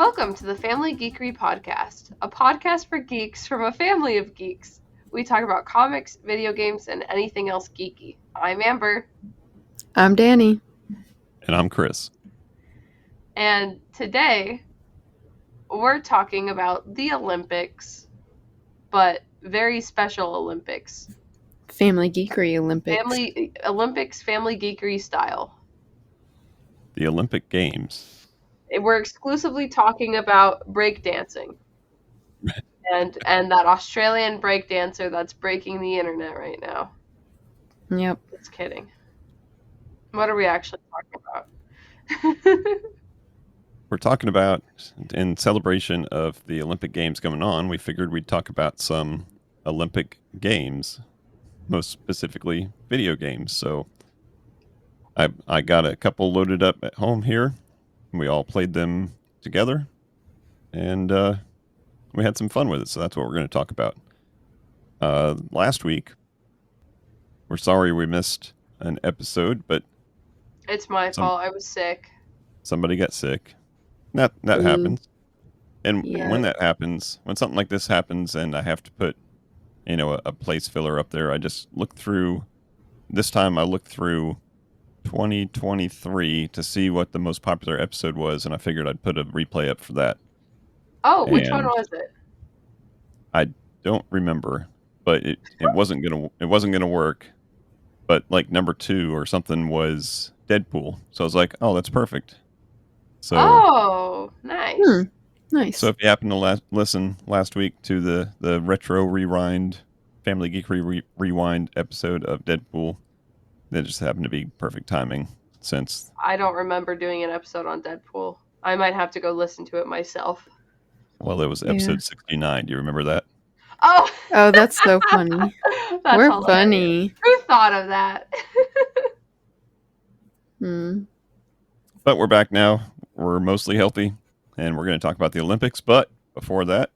Welcome to the Family Geekery Podcast, a podcast for geeks from a family of geeks. We talk about comics, video games, and anything else geeky. I'm Amber. I'm Danny. And I'm Chris. And today, we're talking about the Olympics, but very special Olympics. Family Geekery Olympics. Family Geekery style. The Olympic Games. We're exclusively talking about breakdancing. and that Australian breakdancer that's breaking the internet right now. Yep. Just kidding. What are we actually talking about? We're talking about, in celebration of the Olympic Games going on, we figured we'd talk about some Olympic Games, most specifically video games. So I got a couple loaded up at home here. We all played them together, and we had some fun with it. So that's what we're going to talk about. Last week, we're sorry we missed an episode, but it's my fault. I was sick. Somebody got sick. That happens. And when that happens, when something like this happens and I have to put, a place filler up there, I just look through. This time I looked through 2023 to see what the most popular episode was, and I figured I'd put a replay up for that. Oh, which one was it? I don't remember, but it wasn't gonna work. But like number 2 or something was Deadpool, so I was like, oh, that's perfect. So nice. Nice. So if you happen to listen last week to the retro rewind, Family Geekery rewind episode of Deadpool, that just happened to be perfect timing. Since I don't remember doing an episode on Deadpool, I might have to go listen to it myself. Well, it was episode 69. Do you remember that? Oh, that's so funny. We're hilarious. Funny. Who thought of that? But we're back now. We're mostly healthy, and we're going to talk about the Olympics. But before that,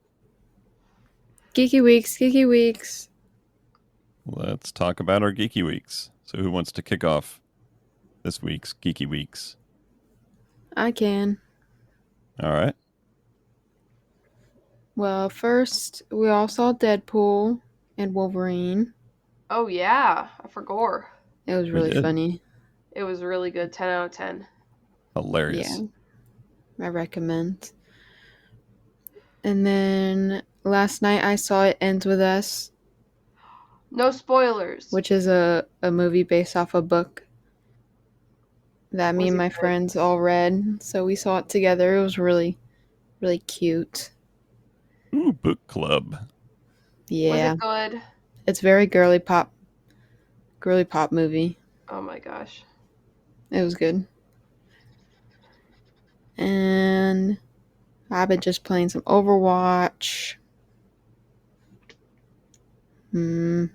Geeky Weeks. Let's talk about our Geeky Weeks. So who wants to kick off this week's Geeky Weeks? I can. All right. Well, first, we all saw Deadpool and Wolverine. Oh, yeah. For gore. It was really funny. It was really good. 10 out of 10. Hilarious. Yeah. I recommend. And then last night I saw It Ends With Us. No spoilers. Which is a movie based off a book that me and my friends all read. So we saw it together. It was really, really cute. Ooh, book club. Yeah. Was it good? It's very girly pop movie. Oh my gosh. It was good. And I've been just playing some Overwatch. And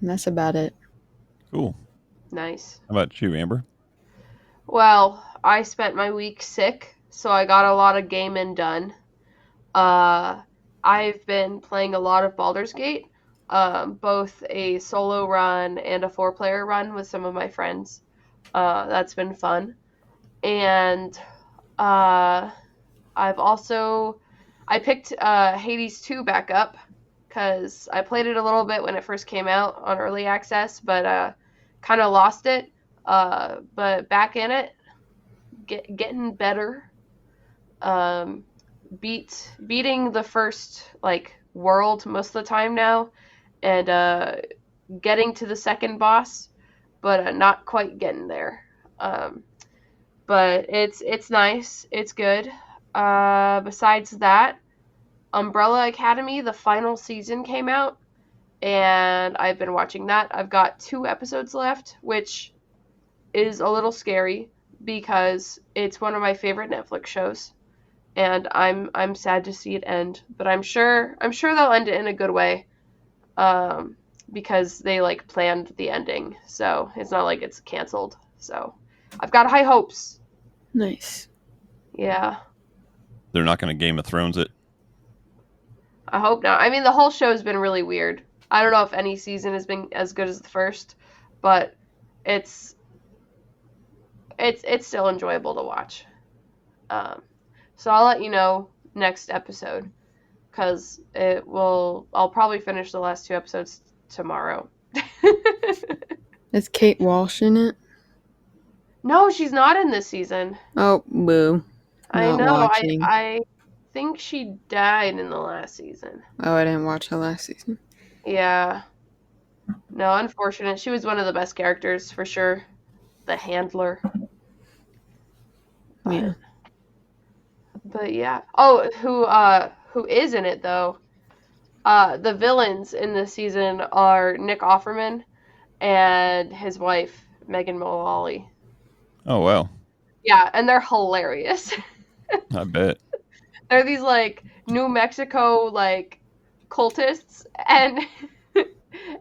that's about it. Cool. Nice. How about you, Amber? Well, I spent my week sick, so I got a lot of gaming done. I've been playing a lot of Baldur's Gate, both a solo run and a 4-player run with some of my friends. That's been fun. And I picked Hades 2 back up because I played it a little bit when it first came out on early access, but kind of lost it. But back in it, getting better. Beating the first world most of the time now, and getting to the second boss, but not quite getting there. But it's nice. It's good. Besides that, Umbrella Academy, the final season came out, and I've been watching that. I've got 2 episodes left, which is a little scary because it's one of my favorite Netflix shows, and I'm sad to see it end. But I'm sure they'll end it in a good way, because they planned the ending, so it's not like it's canceled. So I've got high hopes. Nice. Yeah. They're not going to Game of Thrones it? I hope not. I mean, the whole show's been really weird. I don't know if any season has been as good as the first, but it's still enjoyable to watch. So I'll let you know next episode, because I'll probably finish the last 2 episodes tomorrow. Is Kate Walsh in it? No, she's not in this season. Oh, boo. I Not know. watching. I think she died in the last season. Oh, I didn't watch the last season. Yeah. No, unfortunate. She was one of the best characters for sure. The handler. Yeah. But yeah. Oh, who is in it though? The villains in this season are Nick Offerman and his wife Megan Mullally. Oh wow, Yeah, and they're hilarious. I bet. They're these like New Mexico like cultists, and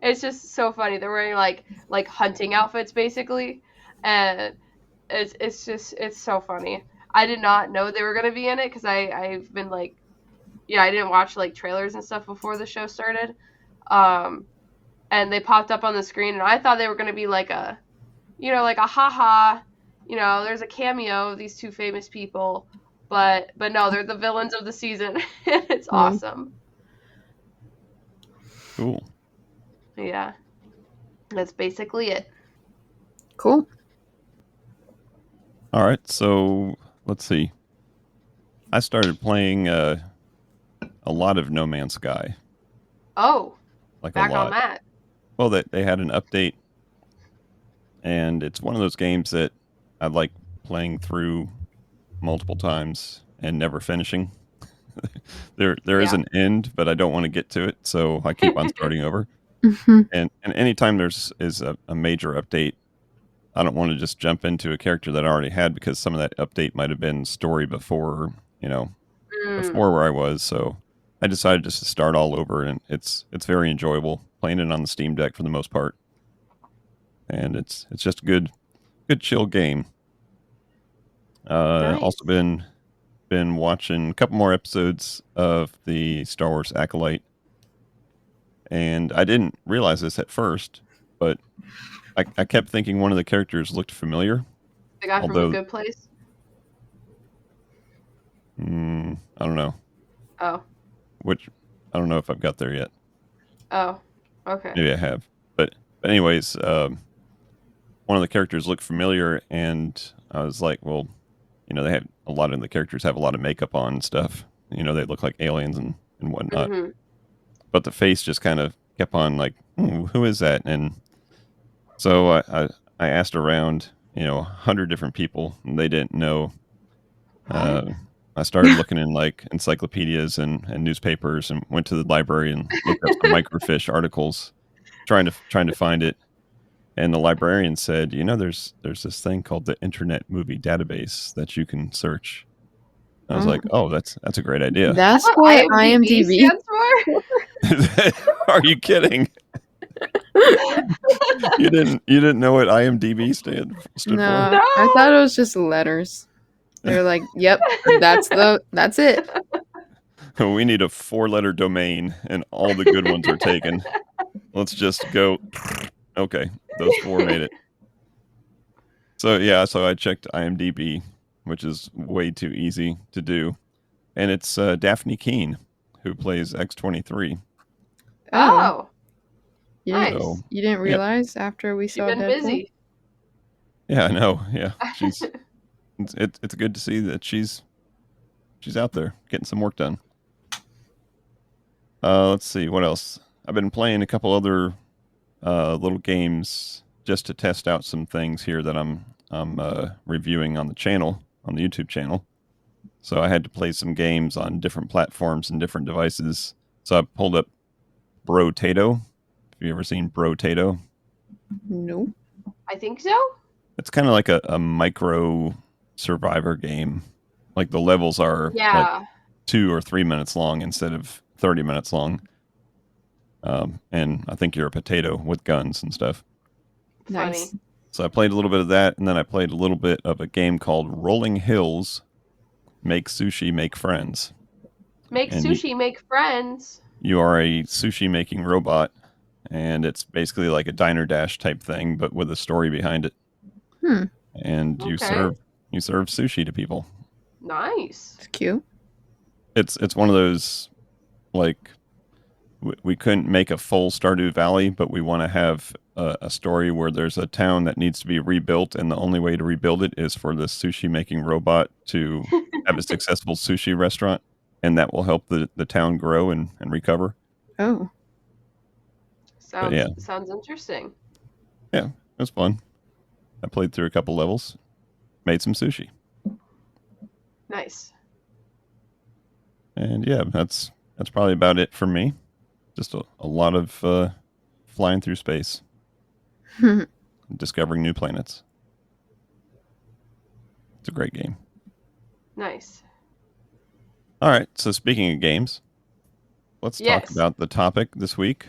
it's just so funny. They're wearing like hunting outfits basically, and it's so funny. I did not know they were gonna be in it because I've been like, yeah, I didn't watch like trailers and stuff before the show started, and they popped up on the screen, and I thought they were gonna be like a, like a haha, there's a cameo of these 2 famous people, but no, they're the villains of the season. It's awesome. Cool. Yeah, that's basically it. Cool. All right, so let's see. I started playing a lot of No Man's Sky. Oh, Like back a lot. on that. Well, they had an update, and it's one of those games that I like playing through multiple times and never finishing. There is Yeah. an end, but I don't want to get to it, so I keep on starting over. Mm-hmm. And anytime is a major update, I don't want to just jump into a character that I already had because some of that update might have been story before, before where I was. So I decided just to start all over, and it's very enjoyable playing it on the Steam Deck for the most part. And it's just a good chill game. Nice. Also been watching a couple more episodes of the Star Wars Acolyte, and I didn't realize this at first, but I kept thinking one of the characters looked familiar. The guy from The Good Place? I don't know. Oh. Which, I don't know if I've got there yet. Oh, okay. Maybe I have. But anyways, one of the characters looked familiar, and I was like, well, they had a lot of the characters have a lot of makeup on and stuff. They look like aliens and whatnot. Mm-hmm. But the face just kind of kept on like, who is that? And so I asked around, 100 different people, and they didn't know. I started looking in like encyclopedias and newspapers, and went to the library and looked up some microfiche articles, trying to find it. And the librarian said, there's this thing called the Internet Movie Database that you can search. I was like, oh, that's a great idea. That's what IMDb stands for? Are you kidding? You didn't know what IMDb stood for? No, I thought it was just letters. They're like, yep, that's it. We need a 4-letter domain, and all the good ones are taken. Let's just go. Okay, those 4 made it. So yeah, I checked IMDb, which is way too easy to do, and it's Daphne Keane who plays X-23. Oh, nice. So, you didn't realize after we saw you've been Deadpool? busy. Yeah, I know. Yeah, it's good to see that she's out there getting some work done. Let's see what else. I've been playing a couple other little games just to test out some things here that I'm reviewing on the channel, on the YouTube channel. So I had to play some games on different platforms and different devices. So I pulled up Bro-tato. Have you ever seen Bro-tato? No. I think so. It's kind of like a micro survivor game. Like the levels are like 2 or 3 minutes long instead of 30 minutes long. And I think you're a potato with guns and stuff. Nice. Funny. So I played a little bit of that, and then I played a little bit of a game called Rolling Hills, Make Sushi, Make Friends. Make friends. You are a sushi making robot, and it's basically like a Diner Dash type thing, but with a story behind it. And you serve sushi to people. Nice. It's cute. It's one of those, like, we couldn't make a full Stardew Valley, but we want to have a story where there's a town that needs to be rebuilt, and the only way to rebuild it is for this sushi making robot to have a successful sushi restaurant, and that will help the town grow and recover. Oh. But yeah, Sounds interesting. yeah, it was fun. I played through a couple levels, made some sushi, Nice. and yeah, that's probably about it for me. Just a lot of flying through space, discovering new planets. It's a great game. Nice. All right, so speaking of games, let's talk Yes. about the topic this week,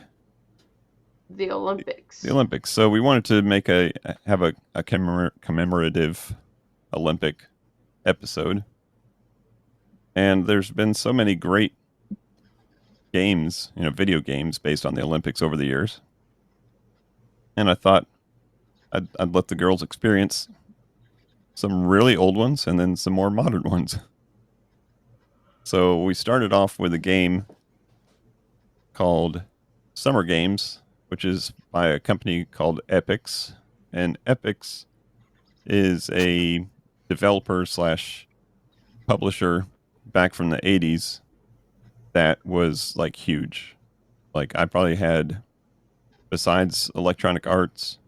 The Olympics. the Olympics. So we wanted to have a commemorative Olympic episode, and there's been so many great games, video games based on the Olympics over the years, and I thought I'd let the girls experience some really old ones and then some more modern ones. So we started off with a game called Summer Games, which is by a company called Epyx. And Epyx is a developer slash publisher back from the 80s that was like huge. Like, I probably had, besides Electronic Arts,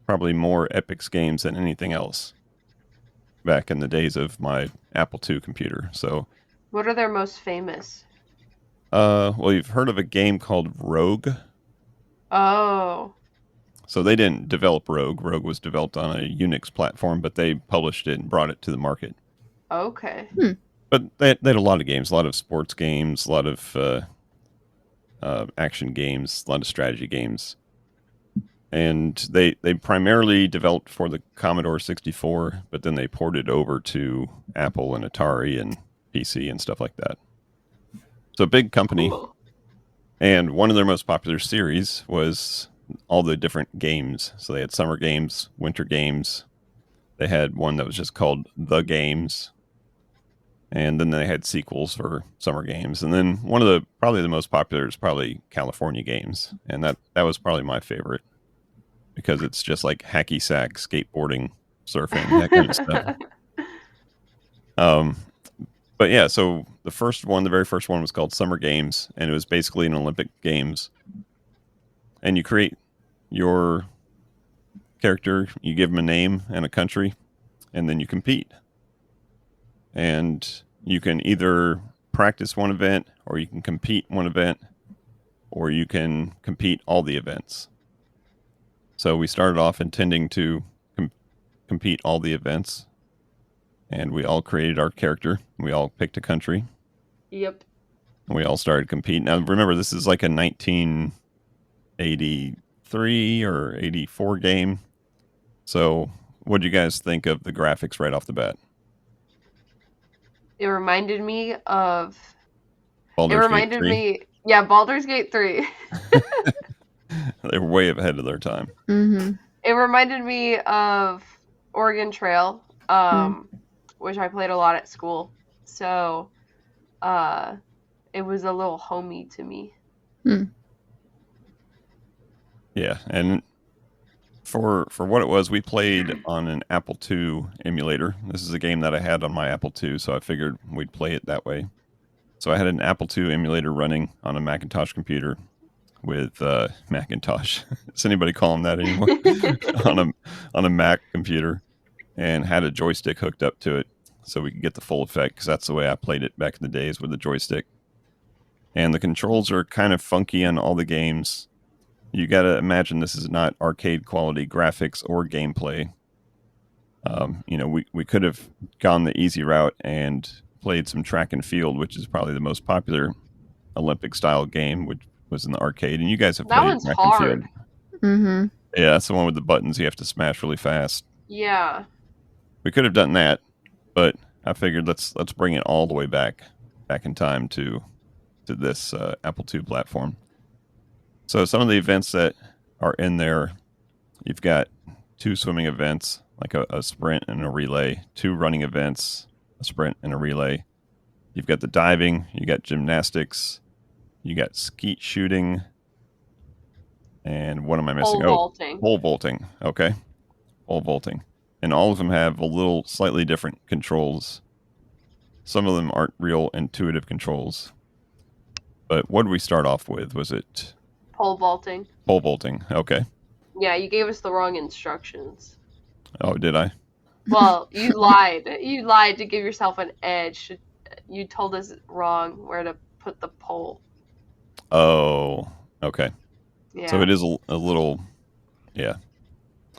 probably more Epyx games than anything else back in the days of my Apple II computer. So, What are their most famous? well, you've heard of a game called Rogue. Oh. So they didn't develop Rogue. Rogue was developed on a Unix platform, but they published it and brought it to the market. Okay. But they had a lot of games, a lot of sports games, a lot of action games, a lot of strategy games. And they primarily developed for the Commodore 64, but then they ported over to Apple and Atari and PC and stuff like that. So big company. Cool. And one of their most popular series was all the different games. So they had summer games, winter games. They had one that was just called The Games. And then they had sequels for summer games. And then one of probably the most popular is probably California Games. And that was probably my favorite because it's just like hacky sack, skateboarding, surfing, that kind of stuff. But yeah, so the very first one was called Summer Games, and it was basically an Olympic Games. And you create your character, you give them a name and a country, and then you compete. And you can either practice one event, or you can compete one event, or you can compete all the events. So we started off intending to compete all the events, and we all created our character. We all picked a country. Yep. And we all started competing. Now, remember, this is like a 1983 or 84 game. So what do you guys think of the graphics right off the bat? It reminded me of... Baldur's Gate 3? Yeah, Baldur's Gate 3. They were way ahead of their time. Mm-hmm. It reminded me of Oregon Trail, which I played a lot at school. So, it was a little homey to me. Yeah, and for what it was, we played on an Apple II emulator. This is a game that I had on my Apple II, so I figured we'd play it that way. So I had an Apple II emulator running on a Macintosh computer with Macintosh. Does anybody call them that anymore? on a Mac computer, and had a joystick hooked up to it so we could get the full effect, because that's the way I played it back in the days with the joystick. And the controls are kind of funky on all the games. You got to imagine this is not arcade quality graphics or gameplay. We could have gone the easy route and played some track and field, which is probably the most popular Olympic style game, which was in the arcade. And you guys have That played one's track hard. and field. Mm-hmm. Yeah, that's the one with the buttons you have to smash really fast. Yeah. We could have done that, but I figured let's bring it all the way back in time to this Apple II platform. So some of the events that are in there, you've got 2 swimming events, like a sprint and a relay, 2 running events, a sprint and a relay. You've got the diving, you got gymnastics, you got skeet shooting, and what am I missing? Pole vaulting. Pole vaulting. Okay, pole vaulting, and all of them have a little slightly different controls. Some of them aren't real intuitive controls. But what did we start off with? Was it Pole vaulting? pole vaulting? Okay. Yeah, you gave us the wrong instructions. Oh, did I? Well, you lied. You lied to give yourself an edge. You told us wrong where to put the pole. Oh, okay. Yeah. So it is a little, yeah.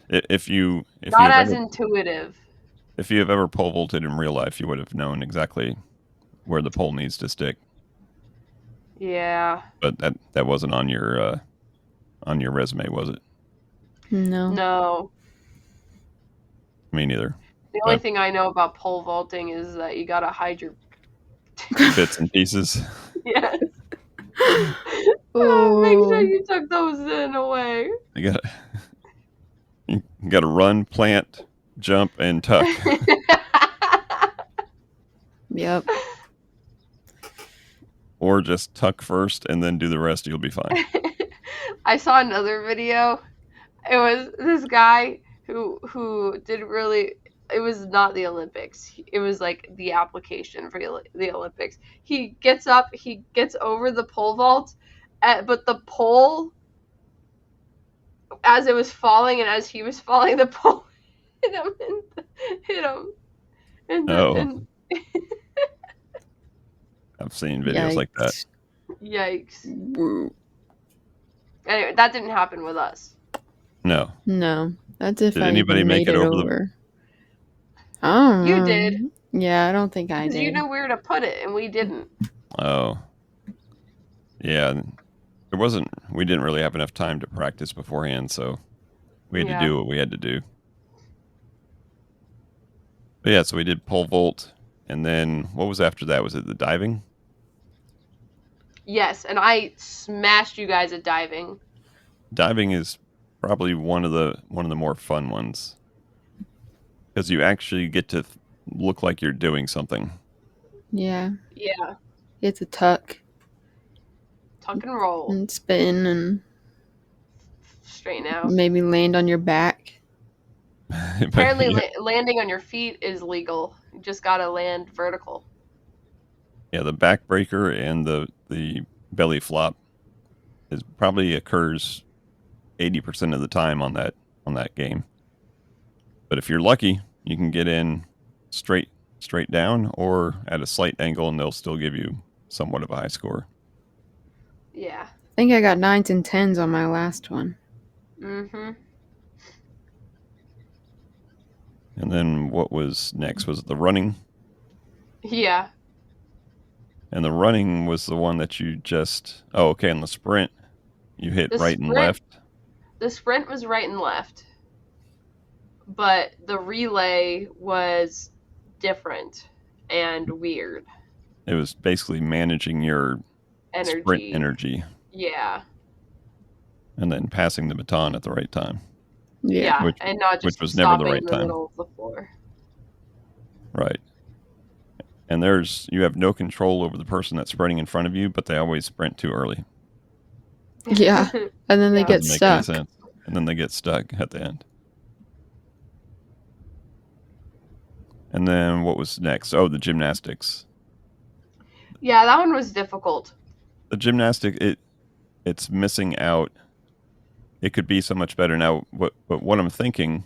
If you Not have as ever, intuitive. if you have ever pole vaulted in real life, you would have known exactly where the pole needs to stick. Yeah. But that wasn't on your resume, was it? No. No. Me neither. The only thing I know about pole vaulting is that you gotta hide your Bits and pieces. Yes. Oh. Make sure you took those in away. You got to run, plant, jump, and tuck. Yep. Or just tuck first and then do the rest. You'll be fine. I saw another video. It was this guy who did really. It was not the Olympics. It was like the application for the Olympics. He gets up. He gets over the pole vault, but the pole, as it was falling and as he was falling, the pole hit him. And I've seen videos like that. Yikes. Woo. Anyway, that didn't happen with us. No. No. That's if Did I anybody even make made it it over over. I don't You know. did. Yeah, I don't think I Because did. you knew where to put it, and we didn't. Oh. Yeah. We didn't really have enough time to practice beforehand, so we had to do what we had to do. But yeah, so we did pole vault, and then what was after that? Was it the diving? Yes, and I smashed you guys at diving. Diving is probably one of the more fun ones because you actually get to look like you're doing something. Yeah. Yeah. It's a tuck Tuck and roll. and spin and Straighten out. maybe land on your back. Apparently, landing on your feet is legal. You just gotta land vertical. Yeah, the backbreaker and the belly flop probably occurs 80% of the time on that game. But if you're lucky, you can get in straight down or at a slight angle, and they'll still give you somewhat of a high score. Yeah. I think I got 9s and 10s on my last one. Mm-hmm. And then what was next? Was it the running? Yeah. And the running was the one that you just... Oh, okay, on the sprint, you hit right and left. The sprint was right and left. But the relay was different and weird. It was basically managing your sprint energy. Yeah. And then passing the baton at the right time. Yeah, and not just which was never the right in the time. middle of the floor. Right. And you have no control over the person that's sprinting in front of you, but they always sprint too early. Yeah. And then they get Doesn't make stuck. any sense. And then they get stuck at the end. And then what was next? Oh, the gymnastics. Yeah, that one was difficult. The gymnastic, it's missing out. It could be so much better now. But what I'm thinking,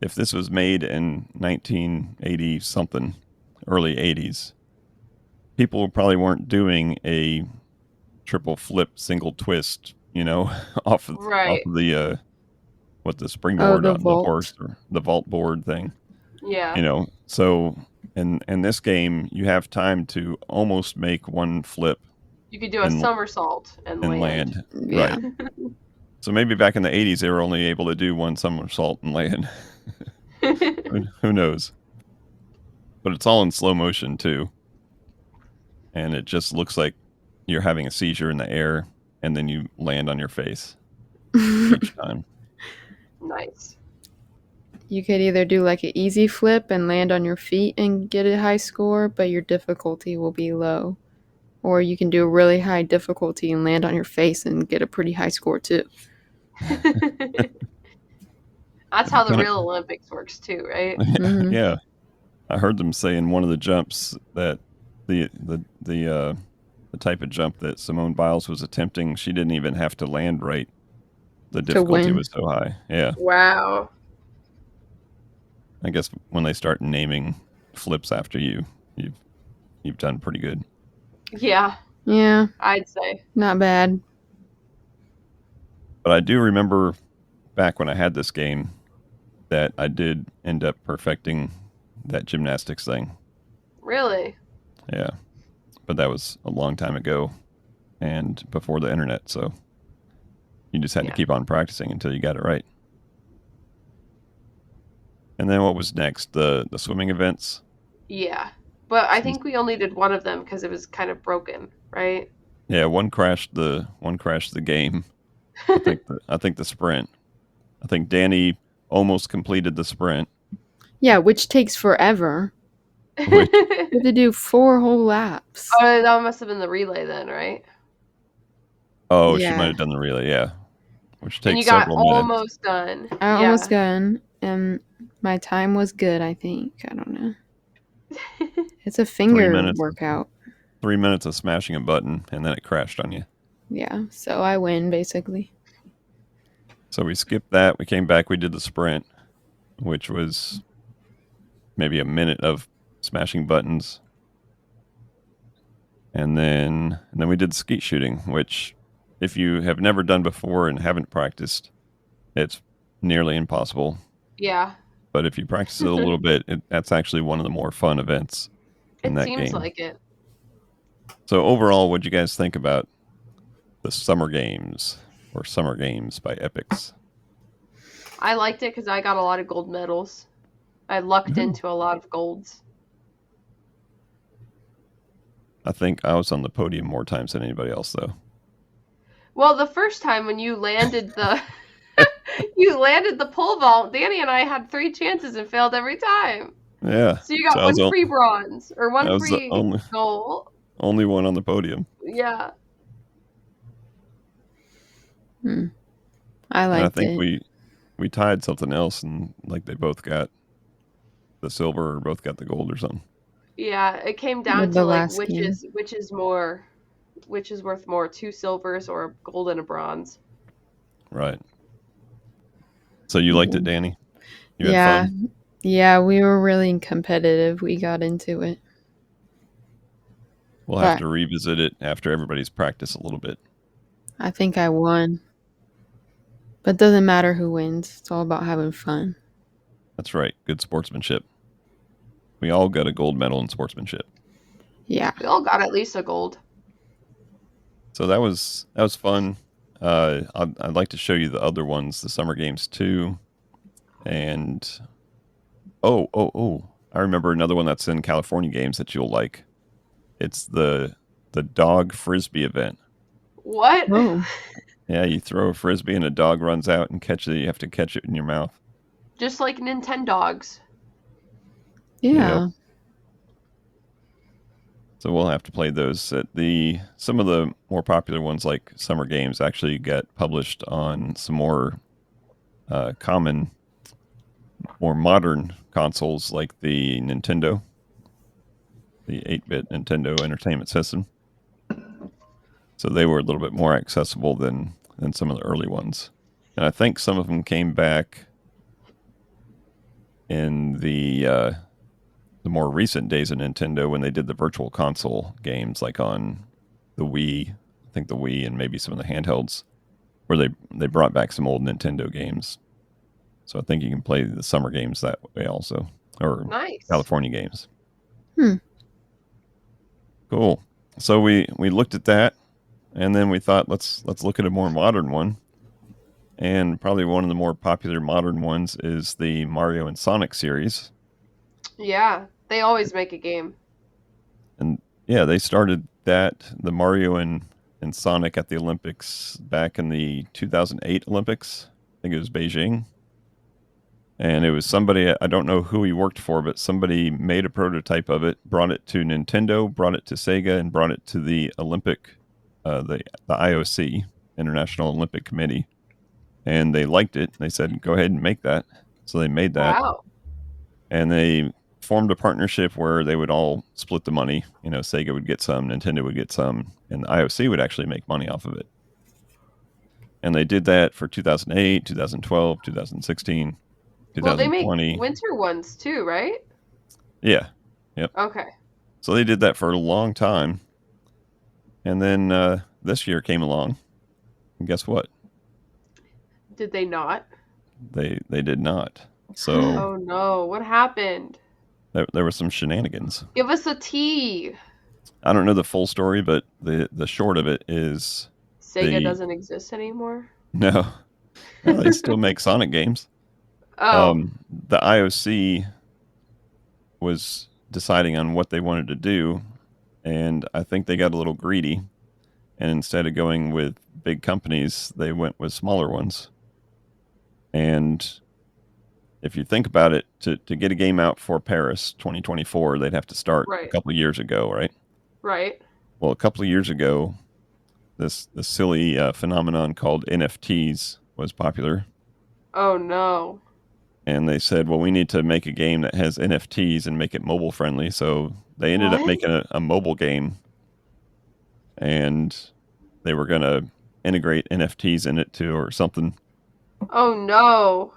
if this was made in 1980 something, early 80s, people probably weren't doing a triple flip, single twist, off of the the springboard on the horse or the vault board thing. Yeah. So in this game, you have time to almost make one flip. You could do a somersault and land. Yeah. Right. So maybe back in the 80s, they were only able to do one somersault and land. Who knows? But it's all in slow motion, too. And it just looks like you're having a seizure in the air, and then you land on your face each time. Nice. You could either do like an easy flip and land on your feet and get a high score, but your difficulty will be low. Or you can do a really high difficulty and land on your face and get a pretty high score too. That's how the real Olympics works too, right? Mhm. Yeah, I heard them say in one of the jumps that the type of jump that Simone Biles was attempting, she didn't even have to land right. The difficulty win. was so high. Yeah, Wow. I guess when they start naming flips after you, you've done pretty good. Yeah, Yeah, I'd say. not bad. But I do remember back when I had this game that I did end up perfecting that gymnastics thing. Really? Yeah, but that was a long time ago and before the internet, so you just had to keep on practicing until you got it right. And then what was next? The swimming events? Yeah. But I think we only did one of them because it was kind of broken, right? Yeah, one crashed the game. I think the sprint. I think Danny almost completed the sprint. Yeah, which takes forever. Which, You have to do 4 whole laps. Oh, that must have been the relay then, right? oh, she Yeah. might have done the relay, yeah. Which And you takes got several minutes. almost done. I almost done, and my time was good, I think. I don't know. It's a finger workout. 3 minutes of smashing a button, and then it crashed on you. Yeah, so I win, basically. So we skipped that. We came back. We did the sprint, which was maybe a minute of smashing buttons. And then we did skeet shooting, which if you have never done before and haven't practiced, it's nearly impossible. Yeah. But if you practice it a little bit, that's actually one of the more fun events in that game. It seems like it. So overall, what'd you guys think about the Summer Games or Summer Games by Epyx? I liked it because I got a lot of gold medals. I lucked into a lot of golds. I think I was on the podium more times than anybody else, though. Well, the first time when you landed the pole vault, Danny and I had 3 chances and failed every time. Yeah. So you got one free bronze or one free gold. Only one on the podium. Yeah. I liked it. I think we tied something else, and like they both got the silver or both got the gold or something. Yeah, it came down to like which is worth more, 2 silvers or a gold and a bronze. Right. So you liked it, Danny? You had fun? Yeah, we were really competitive. We got into it. We'll have to revisit it after everybody's practiced a little bit. I think I won. But it doesn't matter who wins. It's all about having fun. That's right. Good sportsmanship. We all got a gold medal in sportsmanship. Yeah. We all got at least a gold. So that was fun. I'd like to show you the other ones, the Summer Games too. And I remember another one that's in California Games that you'll like. It's the dog frisbee event. What? Oh. Yeah, you throw a frisbee and a dog runs out and catches it. You have to catch it in your mouth. Just like Nintendogs. Yeah. Yep. So we'll have to play those. Some of the more popular ones, like Summer Games, actually get published on some more common, more modern consoles, like the Nintendo, the 8-bit Nintendo Entertainment System. So they were a little bit more accessible than some of the early ones. And I think some of them came back in the more recent days of Nintendo when they did the virtual console games, like on the Wii, I think the Wii and maybe some of the handhelds, where they brought back some old Nintendo games. So I think you can play the Summer Games that way also, or nice. California Games. Cool. So we looked at that, and then we thought let's look at a more modern one. And probably one of the more popular modern ones is the Mario and Sonic series. Yeah, they always make a game. And yeah, they started the Mario and Sonic at the Olympics back in the 2008 Olympics. I think it was Beijing. And it was somebody, I don't know who he worked for, but somebody made a prototype of it, brought it to Nintendo, brought it to Sega, and brought it to the Olympic, the IOC, International Olympic Committee, and they liked it. They said, "Go ahead and make that." So they made that, Wow. and they formed a partnership where they would all split the money. You know, Sega would get some, Nintendo would get some, and the IOC would actually make money off of it. And they did that for 2008, 2012, 2016, Well, they make 2020. winter ones too, right? Yeah. Yep. Okay. So they did that for a long time. And then this year came along. And guess what? Did they not? They did not. So Oh no, what happened? there were some shenanigans. Give us a tea. I don't know the full story, but the short of it is Sega the doesn't exist anymore. no, no, they still make Sonic games. Oh, The IOC was deciding on what they wanted to do, and I think they got a little greedy. And instead of going with big companies, they went with smaller ones. And if you think about it, to get a game out for Paris 2024, they'd have to start a right, couple of years ago, right? right. Well, a couple of years ago, this silly phenomenon called NFTs was popular, Oh no. and they said, "Well, we need to make a game that has NFTs and make it mobile friendly." So they ended up What? making a mobile game, and they were going to integrate NFTs in it too, or something. Oh no.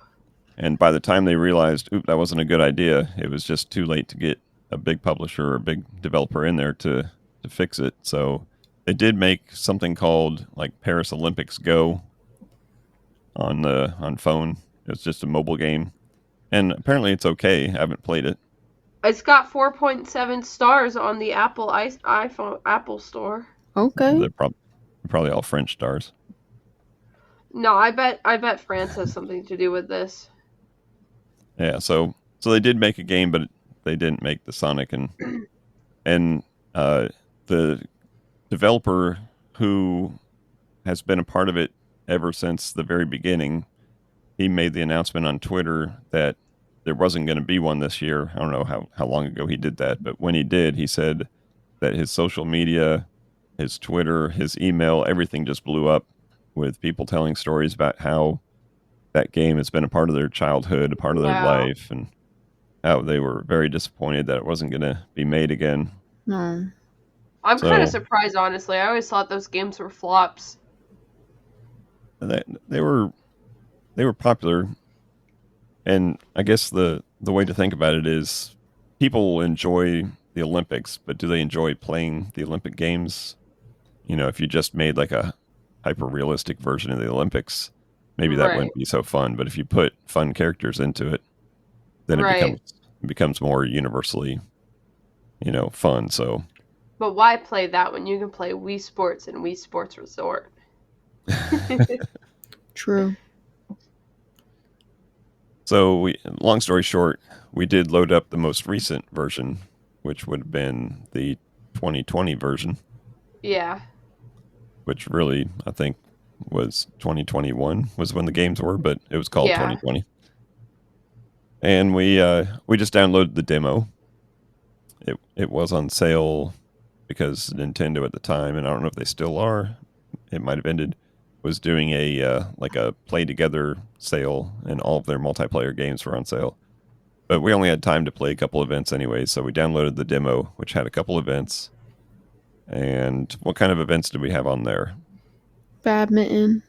And by the time they realized, oop, that wasn't a good idea, it was just too late to get a big publisher or a big developer in there to fix it. So they did make something called like Paris Olympics Go on phone. It's just a mobile game, and apparently it's okay. I haven't played it. It's got 4.7 stars on the iPhone Apple Store. Okay. They're probably all French stars. No, I bet France has something to do with this. Yeah, so they did make a game, but they didn't make the Sonic, and the developer who has been a part of it ever since the very beginning. He made the announcement on Twitter that there wasn't going to be one this year. I don't know how long ago he did that, but when he did, he said that his social media, his Twitter, his email, everything just blew up with people telling stories about how that game has been a part of their childhood, a part of their Wow. life, and how they were very disappointed that it wasn't going to be made again. No. I'm kind of So surprised, honestly. I always thought those games were flops. they were popular, and I guess the way to think about it is people enjoy the Olympics, but do they enjoy playing the Olympic Games? You know, if you just made like a hyper realistic version of the Olympics, maybe that Right, wouldn't be so fun. But if you put fun characters into it, then right. it becomes more universally, fun. So But why play that when you can play Wii Sports and Wii Sports Resort? True. long story short, we did load up the most recent version, which would have been the 2020 version, Yeah, which really I think was 2021 was when the games were, but it was called yeah. 2020. And we just downloaded the demo. It was on sale because Nintendo at the time, and I don't know if they still are. It might have ended. Was doing a like a play together sale, and all of their multiplayer games were on sale. But we only had time to play a couple events anyway, so we downloaded the demo, which had a couple events. And what kind of events did we have on there? Badminton.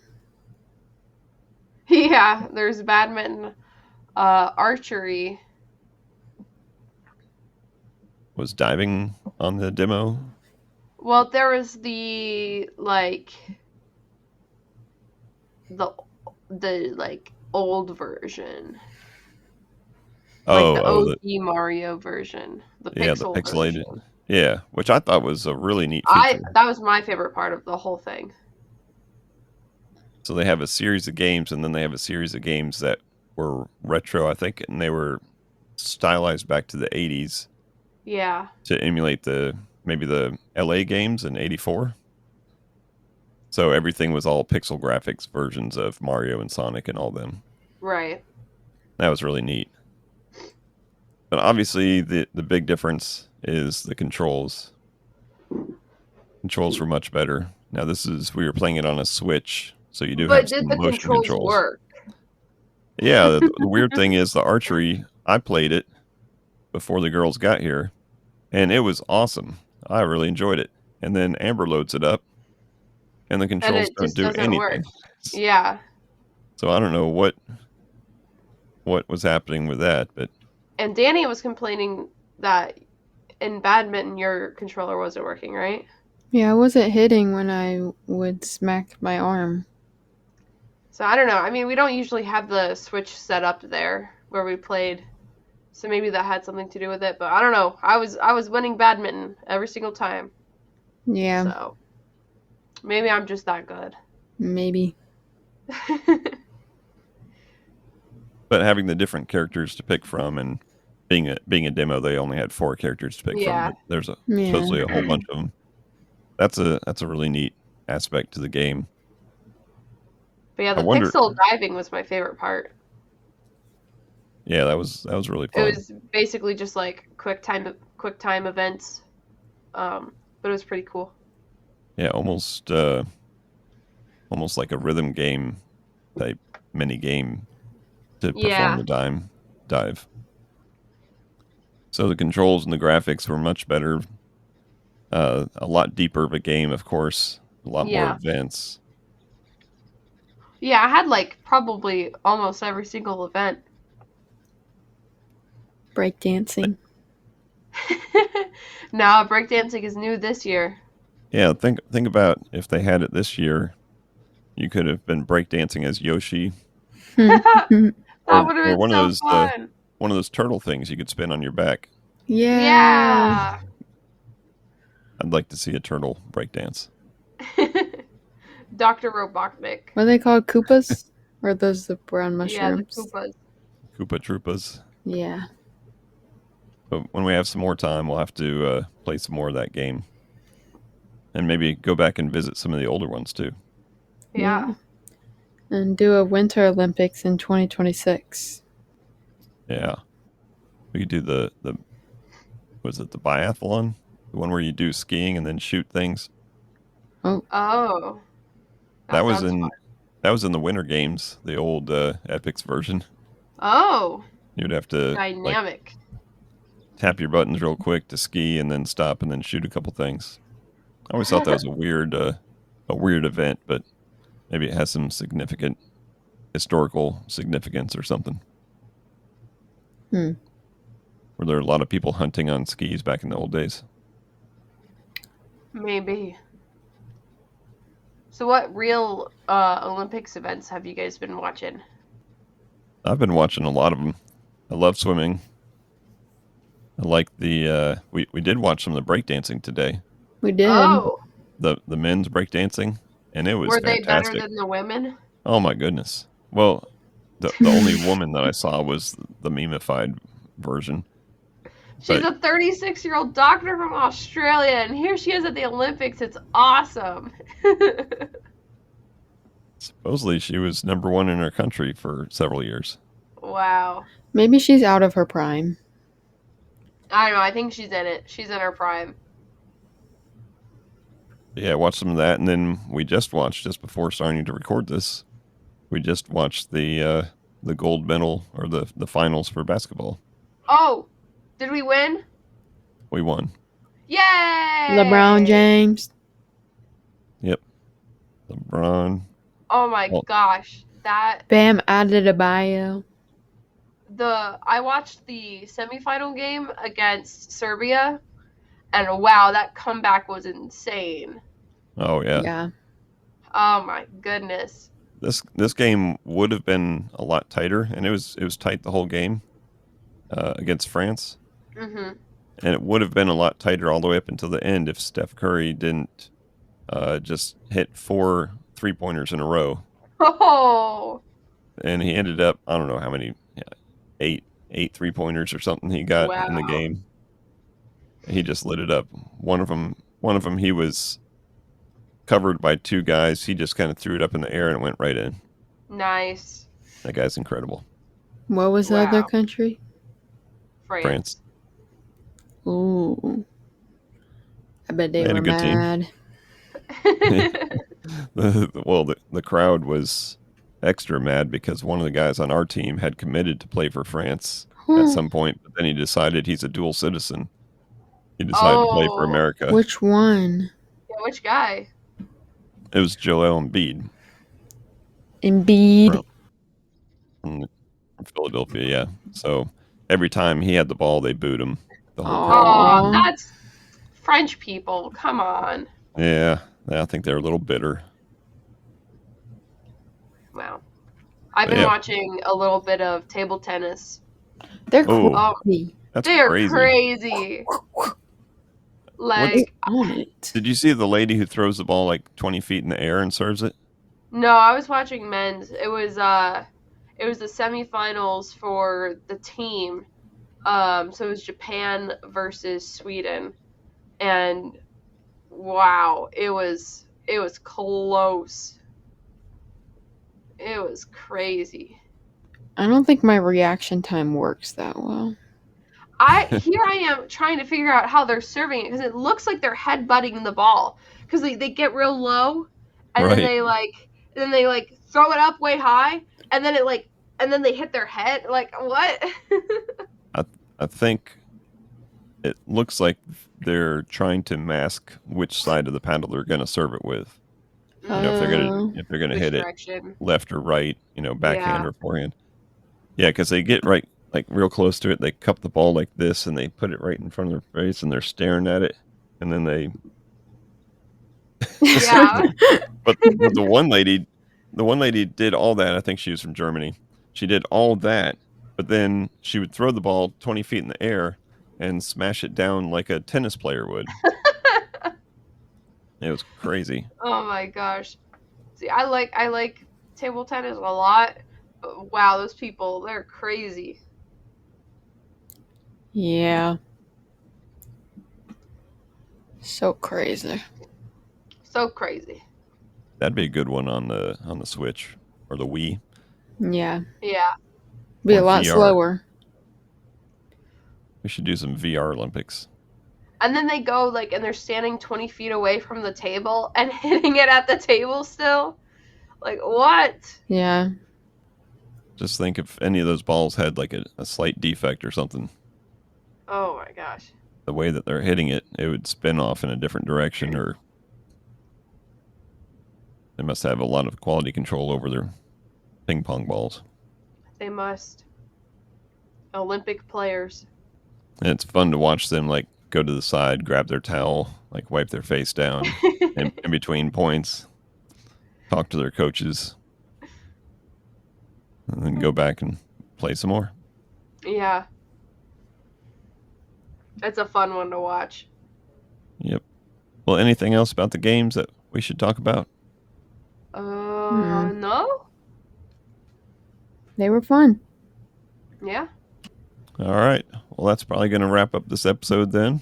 Yeah, there's badminton, archery. Was diving on the demo? Well, there was the the old version. Like the Oh, OG Mario version, the the pixel pixelated. version. Yeah, which I thought was a really neat I feature. that was my favorite part of the whole thing. So they have a series of games, and then they have a series of games that were retro, I think, and they were stylized back to the 80s Yeah, to emulate maybe the LA games in 84. So everything was all pixel graphics versions of Mario and Sonic and all them. right. That was really neat. But obviously, the big difference is the controls. Controls were much better. Now we were playing it on a Switch, so you do have But did some the motion controls controls. work? Yeah, the weird thing is the archery. I played it before the girls got here, and it was awesome. I really enjoyed it. And then Amber loads it up, and the And controls it don't just do doesn't work. anything. Yeah. So I don't know what was happening with that, but And Danny was complaining that in badminton your controller wasn't working, right? Yeah, I wasn't hitting when I would smack my arm. So I don't know. I mean, we don't usually have the Switch set up there where we played. So maybe that had something to do with it, but I don't know. I was winning badminton every single time. Yeah, So maybe I'm just that good. maybe. but having the different characters to pick from, and being a demo, they only had 4 characters to pick from, Yeah. but there's Yeah. supposedly a whole bunch of them. That's a really neat aspect to the game. But yeah, I the wonder. pixel diving was my favorite part. Yeah, that was really It fun. was basically just like quick time events. But it was pretty cool. Yeah, almost like a rhythm game type mini game to perform Yeah. the dive. So the controls and the graphics were much better. A lot deeper of a game, of course. A lot more Yeah. events. Yeah, I had like probably almost every single event. Breakdancing. No, breakdancing is new this year. Yeah, think about if they had it this year. You could have been breakdancing as Yoshi, That or would have been one of so those fun. turtle things you could spin on your back. Yeah. Yeah. I'd like to see a turtle breakdance. Dr. Robotnik. What are they called? Koopas? Or are those the brown Yeah, the mushrooms? Koopas. Koopa Troopas. Yeah. But when we have some more time, we'll have to play some more of that game, and maybe go back and visit some of the older ones too. Yeah. And do a Winter Olympics in 2026. Yeah, we could do the was it the biathlon, the one where you do skiing and then shoot things. Oh. That was sounds in fun. the Winter Games, the old Epyx version. Oh. You'd have to Dynamic. tap your buttons real quick to ski and then stop and then shoot a couple things. I always thought that was a weird event, but maybe it has some significant historical significance or something. Were there a lot of people hunting on skis back in the old days? Maybe. So what real Olympics events have you guys been watching? I've been watching a lot of them. I love swimming. I like the we did watch some of the breakdancing today. We did. Oh. The men's breakdancing, and it was Were they better fantastic. than the women? Oh my goodness. Well, the only woman that I saw was the memeified version. She's a 36-year-old doctor from Australia, and here she is at the Olympics. It's awesome. Supposedly she was number 1 in her country for several years. Wow. Maybe she's out of her prime. I don't know. I think she's in it. She's in her prime. Yeah, I watched some of that, and then we just before starting to record this, we just watched the gold medal, or the finals for basketball. Oh, did we win? We won. Yay! LeBron James. Yep. LeBron. Oh my gosh. Bam Adebayo. I watched the semifinal game against Serbia, and wow, that comeback was insane. Oh yeah. Yeah. Oh my goodness. This game would have been a lot tighter, and it was tight the whole game against France. Mm-hmm. And it would have been a lot tighter all the way up until the end if Steph Curry didn't just hit 4 3-pointers in a row. Oh. And he ended up, I don't know how many, 8 3-pointers or something he got in the Wow. game. He just lit it up. One of them he was covered by 2 guys. He just kind of threw it up in the air and it went right in. Nice. That guy's incredible. What was the other Wow. country? France. Ooh. I bet They they had a were good team. mad. The crowd was extra mad because one of the guys on our team had committed to play for France at some point, but then he decided he's a dual citizen. He decided to play for Oh, America. Which one? yeah, which guy? It was Joel Embiid Embiid. from Philadelphia, yeah. So every time he had the ball, they booed him. The whole crowd. Oh, Aw. that's French people. Come on. Yeah, I think they're a little bitter. Wow. I've But been yeah. watching a little bit of table tennis. They're Oh, crazy. that's They are crazy. crazy. Like, on it. Did you see the lady who throws the ball like 20 feet in the air and serves it? no, I was watching men's. It was the semifinals for the team. So it was Japan versus Sweden, and wow, it was close. It was crazy. I don't think my reaction time works that well. I am trying to figure out how they're serving it because it looks like they're headbutting the ball because they get real low and then Right. they throw it up way high and then and then they hit their head like what? I think it looks like they're trying to mask which side of the paddle they're going to serve it with. You know, if they're Oh. gonna Which hit it direction? left or right, backhand Yeah. or forehand. Yeah, because they get right like real close to it. They cup the ball like this, and they put it right in front of their face, and they're staring at it, and then they. Yeah. But the one lady did all that. I think she was from Germany. She did all that, but then she would throw the ball 20 feet in the air and smash it down like a tennis player would. It was crazy. Oh my gosh. See, I like table tennis a lot. But wow, those people, they're crazy. Yeah. So crazy. So crazy. That'd be a good one on the Switch or the Wii. Yeah. Yeah. Be Or a lot VR. slower. We should do some VR Olympics. And then they go and they're standing 20 feet away from the table and hitting it at the table still. Like what? Yeah. Just think if any of those balls had like a slight defect or something, Oh my gosh. the way that they're hitting it, it would spin off in a different direction, or they must have a lot of quality control over their ping pong balls. They must. Olympic players. And it's fun to watch them like go to the side, grab their towel, like wipe their face down in between points, talk to their coaches, and then go back and play some more. Yeah. It's a fun one to watch. Yep. Well, anything else about the games that we should talk about? No? They were fun. Yeah. All right. Well, that's probably going to wrap up this episode then.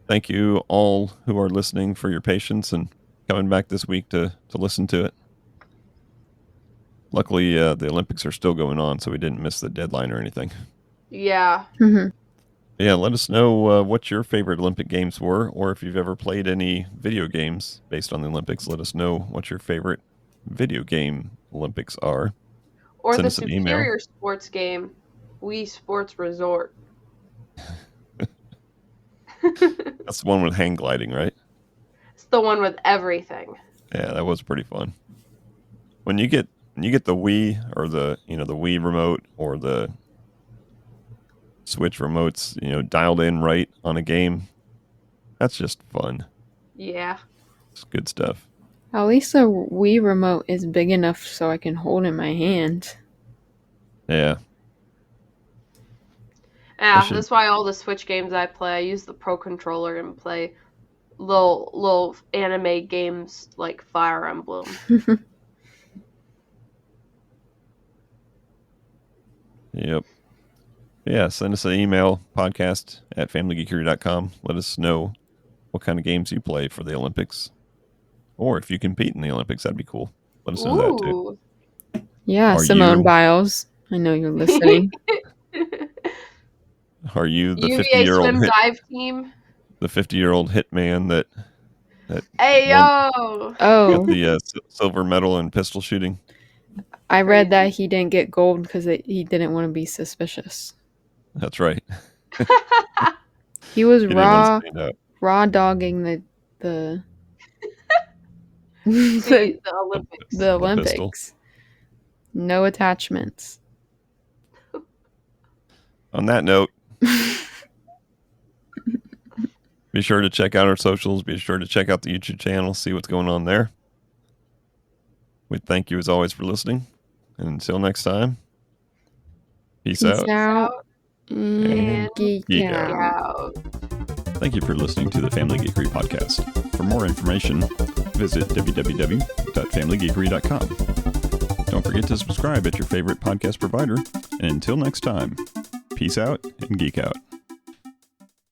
Thank you all who are listening for your patience and coming back this week to listen to it. Luckily, the Olympics are still going on, so we didn't miss the deadline or anything. Yeah. Yeah, let us know what your favorite Olympic games were, or if you've ever played any video games based on the Olympics, let us know what your favorite video game Olympics are. Or Send the us an email. superior sports game, Wii Sports Resort. That's the one with hang gliding, right? It's the one with everything. Yeah, that was pretty fun. When you get the Wii or the Wii remote or the Switch remotes, dialed in right on a game, that's just fun. Yeah. It's good stuff. At least the Wii remote is big enough so I can hold it in my hand. Yeah. Yeah, that's why all the Switch games I play, I use the Pro Controller and play little anime games like Fire Emblem. Yep. Yeah, send us an email, podcast@familygeekery.com. Let us know what kind of games you play for the Olympics. Or if you compete in the Olympics, that'd be cool. Let us know that too. Ooh. Yeah, Are Simone you- Biles. I know you're listening. Are you the UVA 50-year-old swim dive team. the 50-year-old hitman that Hey won, yo! Oh, got the silver medal in pistol shooting? I read that Crazy. he didn't get gold because he didn't want to be suspicious. That's right. He was He didn't want to stand out. raw dogging the the Olympics. the The pistol. Olympics. No attachments. On that note, be sure to check out our socials. Be sure to check out the YouTube channel, see what's going on there. We thank you as always for listening. And until next time, peace out. out and geek geek out. Out. Thank you for listening to the Family Geekery podcast. For more information, visit www.familygeekery.com. Don't forget to subscribe at your favorite podcast provider. And until next time, peace out and geek out.